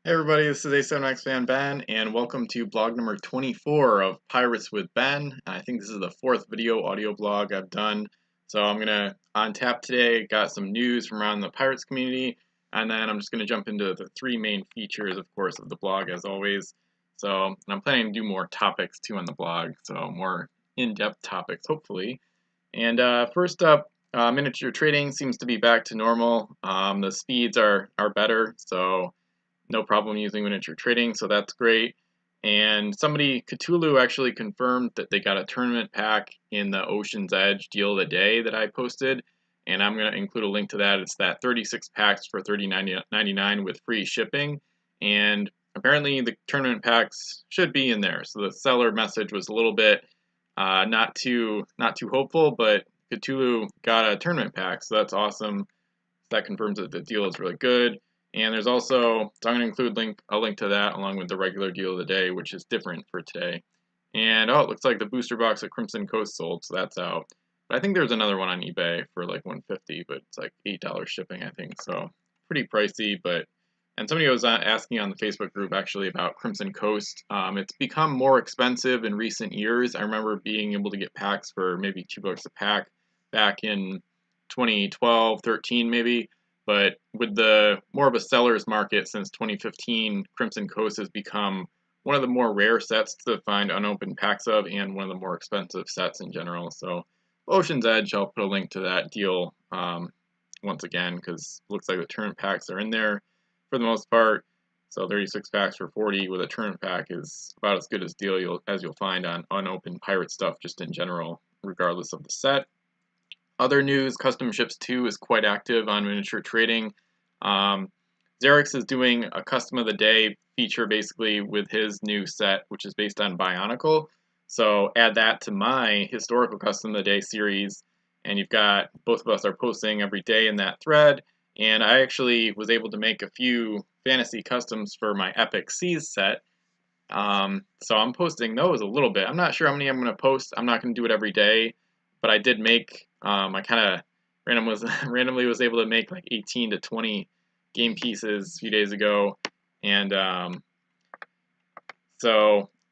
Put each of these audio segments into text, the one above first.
Hey everybody, this is A7X Fan Ben, and welcome to blog number 24 of Pirates with Ben. I think this is the fourth audio blog I've done. So I'm gonna on tap today, got some news from around the Pirates community, and then I'm just gonna jump into the three main features, of course, of the blog as always. So I'm planning to do more topics too on the blog, so more in-depth topics hopefully. And first up, miniature trading seems to be back to normal. The speeds are better, so no problem using miniature trading, so that's great. And somebody, Cthulhu, actually confirmed that they got a tournament pack in the Ocean's Edge deal of the day that I posted, and I'm going to include a link to that. It's that 36 packs for $30.99 with free shipping, and apparently the tournament packs should be in there. So the seller message was a little bit not too hopeful, but Cthulhu got a tournament pack, so that's awesome. That confirms that the deal is really good. And there's also, so I'm going to include a link to that along with the regular deal of the day, which is different for today. And oh, it looks like the booster box at Crimson Coast sold, so that's out. But I think there's another one on eBay for like $150, but it's like $8 shipping, I think. So pretty pricey, but and somebody was asking on the Facebook group actually about Crimson Coast. It's become more expensive in recent years. I remember being able to get packs for maybe $2 a pack back in 2012, 13 maybe. But with the more of a seller's market since 2015, Crimson Coast has become one of the more rare sets to find unopened packs of, and one of the more expensive sets in general. So Ocean's Edge, I'll put a link to that deal once again, because it looks like the tournament packs are in there for the most part. So 36 packs for 40 with a tournament pack is about as good as deal as you'll find on unopened pirate stuff just in general, regardless of the set. Other news, Custom Ships 2 is quite active on miniature trading. Xerix is doing a Custom of the Day feature basically with his new set, which is based on Bionicle. So add that to my historical Custom of the Day series, and you've got, both of us are posting every day in that thread, and I actually was able to make a few fantasy customs for my Epic Seas set. So I'm posting those a little bit. I'm not sure how many I'm going to post. I'm not going to do it every day, but I did make, I kind of randomly was able to make like 18 to 20 game pieces a few days ago. And and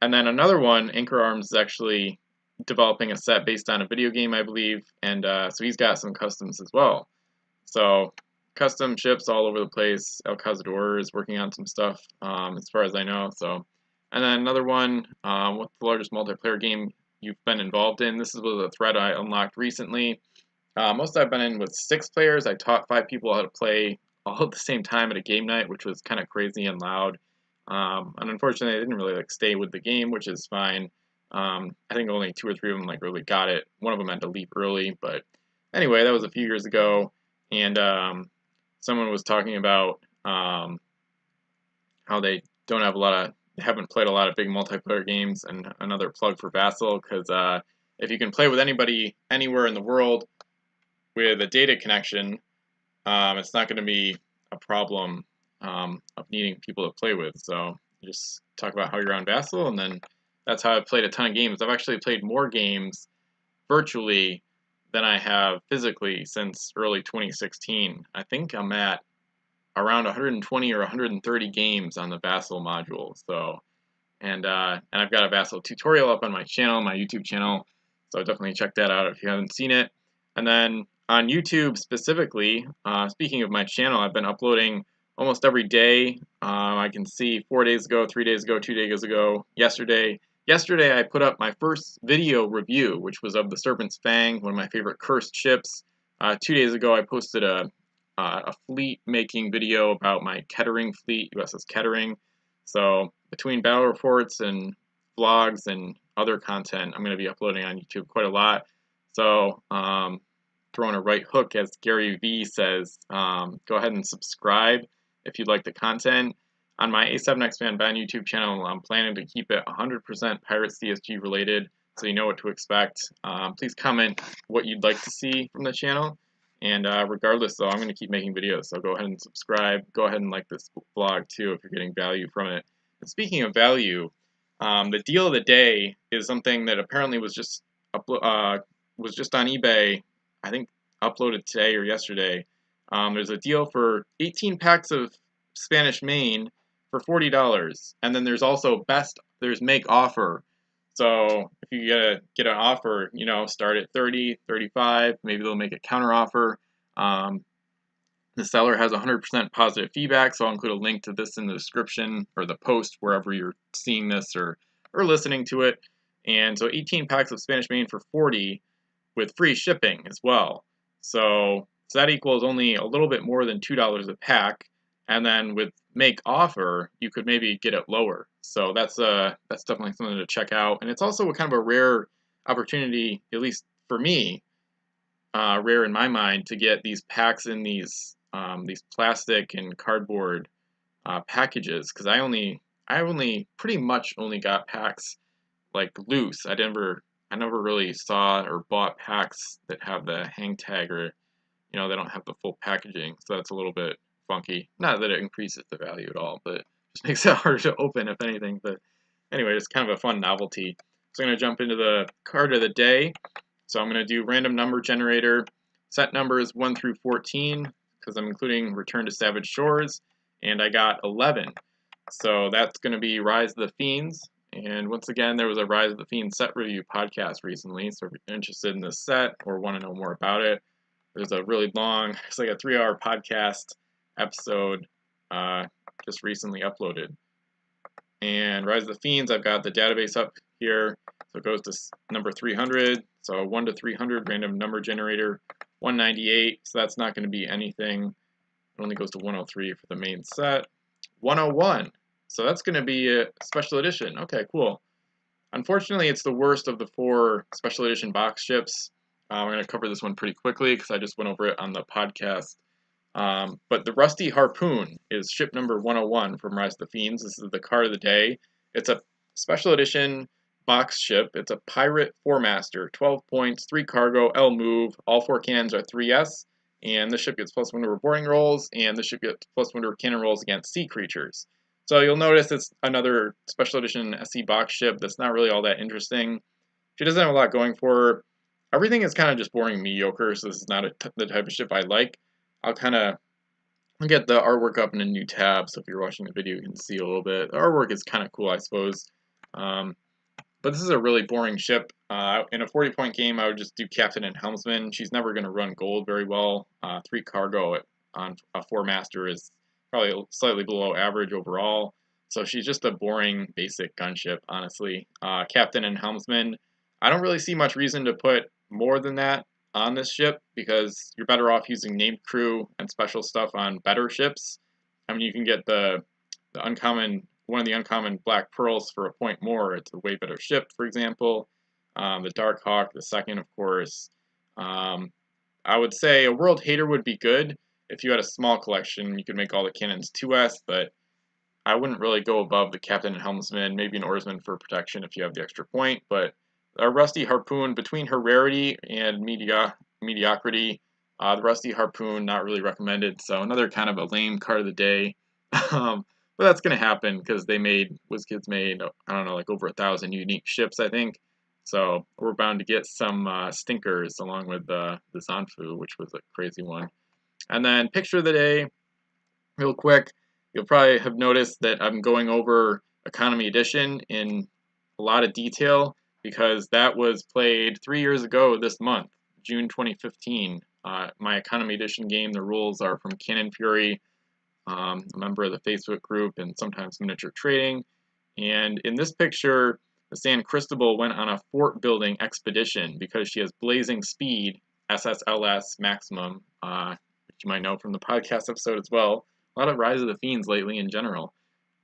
then another one, Anchor Arms, is actually developing a set based on a video game, I believe. And so he's got some customs as well. So custom ships all over the place. El Cazador is working on some stuff as far as I know. So, and then another one, what's the largest multiplayer game you've been involved in? This was a thread I unlocked recently. Most I've been in with 6 players. I taught 5 people how to play all at the same time at a game night, which was kind of crazy and loud. And unfortunately, I didn't really like stay with the game, which is fine. I think only 2 or 3 of them like really got it. One of them had to leave early, but anyway, that was a few years ago. And someone was talking about how they don't have haven't played a lot of big multiplayer games, and another plug for Vassal, because if you can play with anybody anywhere in the world with a data connection, it's not going to be a problem of needing people to play with. So you just talk about how you're on Vassal, and then that's how I've played a ton of games. I've actually played more games virtually than I have physically since early 2016. I think I'm at around 120 or 130 games on the Vassal module. So, and I've got a Vassal tutorial up on my channel, my YouTube channel. So definitely check that out if you haven't seen it. And then on YouTube specifically, speaking of my channel, I've been uploading almost every day. I can see 4 days ago, 3 days ago, 2 days ago, yesterday. Yesterday I put up my first video review, which was of the Serpent's Fang, one of my favorite cursed ships. 2 days ago I posted a fleet making video about my Kettering fleet, USS Kettering. So between battle reports and vlogs and other content, I'm going to be uploading on YouTube quite a lot. So throwing a right hook, as Gary V says, go ahead and subscribe if you'd like the content. On my A7X Fan Ben YouTube channel, I'm planning to keep it 100% Pirates CSG related, so you know what to expect. Please comment what you'd like to see from the channel. And regardless, though, I'm going to keep making videos, so go ahead and subscribe. Go ahead and like this vlog, too, if you're getting value from it. And speaking of value, the deal of the day is something that apparently was just on eBay, I think uploaded today or yesterday. There's a deal for 18 packs of Spanish Main for $40. And then there's also there's make offer. So if you get an offer, you know, start at 30, 35, maybe they'll make a counter offer. The seller has 100% positive feedback, so I'll include a link to this in the description or the post wherever you're seeing this or listening to it. And so 18 packs of Spanish Main for 40 with free shipping as well. So that equals only a little bit more than $2 a pack. And then with make offer, you could maybe get it lower. So that's definitely something to check out. And it's also kind of a rare opportunity, at least for me, rare in my mind, to get these packs in these plastic and cardboard packages, because I pretty much only got packs like loose. I never really saw or bought packs that have the hang tag, or you know, they don't have the full packaging, so that's a little bit funky. Not that it increases the value at all, but just makes it harder to open, if anything. But anyway, it's kind of a fun novelty. So I'm going to jump into the card of the day. So I'm going to do random number generator, set numbers 1 through 14, because I'm including Return to Savage Shores, and I got 11. So that's going to be Rise of the Fiends. And once again, there was a Rise of the Fiends set review podcast recently, so if you're interested in this set or want to know more about it, there's a really long, it's like a 3-hour podcast episode just recently uploaded. And Rise of the Fiends, I've got the database up here, so it goes to number 300, so 1 to 300 random number generator, 198, so that's not going to be anything. It only goes to 103 for the main set. 101, so that's going to be a special edition. Okay, cool. Unfortunately, it's the worst of the 4 special edition box ships. We're going to cover this one pretty quickly because I just went over it on the podcast. But the Rusty Harpoon is ship number 101 from Rise of the Fiends. This is the card of the day. It's a special edition box ship. It's a pirate 4-master, 12 points, 3 cargo, L move. All 4 cannons are 3S. And the ship gets +1 to boarding rolls, and the ship gets +1 to cannon rolls against sea creatures. So you'll notice it's another special edition SC box ship that's not really all that interesting. She doesn't have a lot going for her. Everything is kind of just boring mediocre, so this is not the type of ship I like. I'll get the artwork up in a new tab, so if you're watching the video you can see a little bit. The artwork is kind of cool, I suppose. But this is a really boring ship. In a 40-point game, I would just do Captain and Helmsman. She's never going to run gold very well. 3 cargo on a 4-master is probably slightly below average overall. So she's just a boring, basic gunship, honestly. Captain and Helmsman, I don't really see much reason to put more than that on this ship, because you're better off using named crew and special stuff on better ships. I mean, you can get the uncommon, one of the uncommon Black Pearls for a point more. It's a way better ship, for example. The Dark Hawk, the second, of course. I would say a World Hater would be good if you had a small collection. You could make all the cannons 2S, but I wouldn't really go above the Captain and Helmsman, maybe an Oarsman for protection if you have the extra point. But a Rusty Harpoon, between her rarity and mediocrity, the Rusty Harpoon, not really recommended. So another kind of a lame card of the day. But that's going to happen because WizKids made, I don't know, like over 1,000 unique ships, I think. So we're bound to get some stinkers along with the Zanfu, which was a crazy one. And then picture of the day, real quick. You'll probably have noticed that I'm going over Economy Edition in a lot of detail, because that was played 3 years ago this month, June 2015. My Economy Edition game, the rules are from Cannon Fury, a member of the Facebook group, and sometimes Miniature Trading. And in this picture, the Constructible went on a fort building expedition because she has blazing speed, SSLS maximum, which you might know from the podcast episode as well. A lot of Rise of the Fiends lately in general.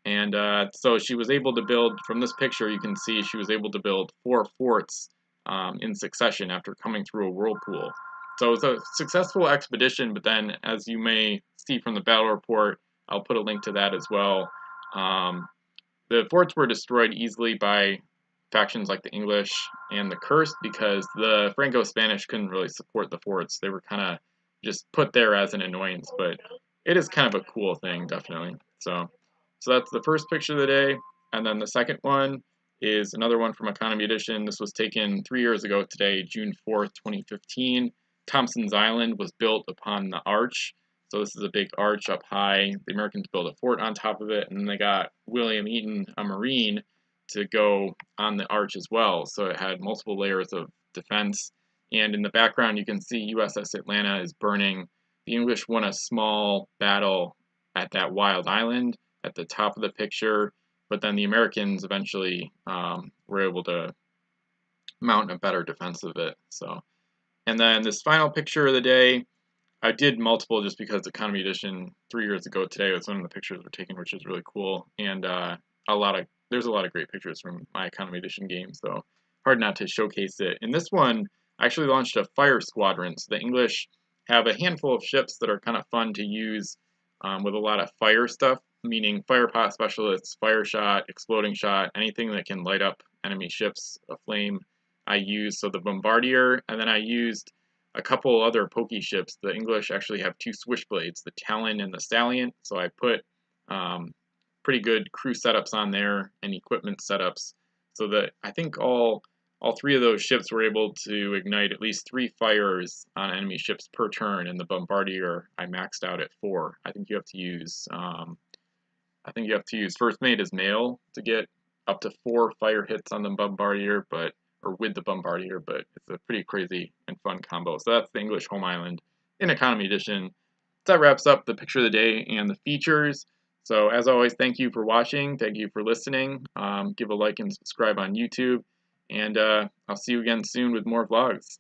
And so she was able to build, from this picture you can see she was able to build 4 forts in succession after coming through a whirlpool. So it was a successful expedition, but then as you may see from the battle report, I'll put a link to that as well. The forts were destroyed easily by factions like the English and the Cursed, because the Franco-Spanish couldn't really support the forts. They were kind of just put there as an annoyance, but it is kind of a cool thing, definitely. So that's the first picture of the day. And then the second one is another one from Economy Edition. This was taken 3 years ago today, June 4th, 2015. Thompson's Island was built upon the Arch. So this is a big arch up high. The Americans built a fort on top of it, and then they got William Eaton, a Marine, to go on the arch as well. So it had multiple layers of defense. And in the background, you can see USS Atlanta is burning. The English won a small battle at that wild island at the top of the picture, but then the Americans eventually were able to mount a better defense of it. So, and then this final picture of the day, I did multiple just because Economy Edition 3 years ago today was one of the pictures we're taking, which is really cool. And there's a lot of great pictures from my Economy Edition game, so hard not to showcase it. In this one, I actually launched a Fire Squadron. So the English have a handful of ships that are kind of fun to use with a lot of fire stuff, meaning fire pot specialists, fire shot, exploding shot, anything that can light up enemy ships aflame. I used the Bombardier, and then I used a couple other pokey ships. The English actually have 2 switchblades, the Talon and the Salient, so I put pretty good crew setups on there and equipment setups, so that I think all 3 of those ships were able to ignite at least 3 fires on enemy ships per turn, and the Bombardier I maxed out at 4. I think you have to use first mate as male to get up to 4 fire hits on the Bombardier, or with the Bombardier, but it's a pretty crazy and fun combo. So that's the English home island in Economy Edition. So that wraps up the picture of the day and the features. So as always, thank you for watching. Thank you for listening. Give a like and subscribe on YouTube. And I'll see you again soon with more vlogs.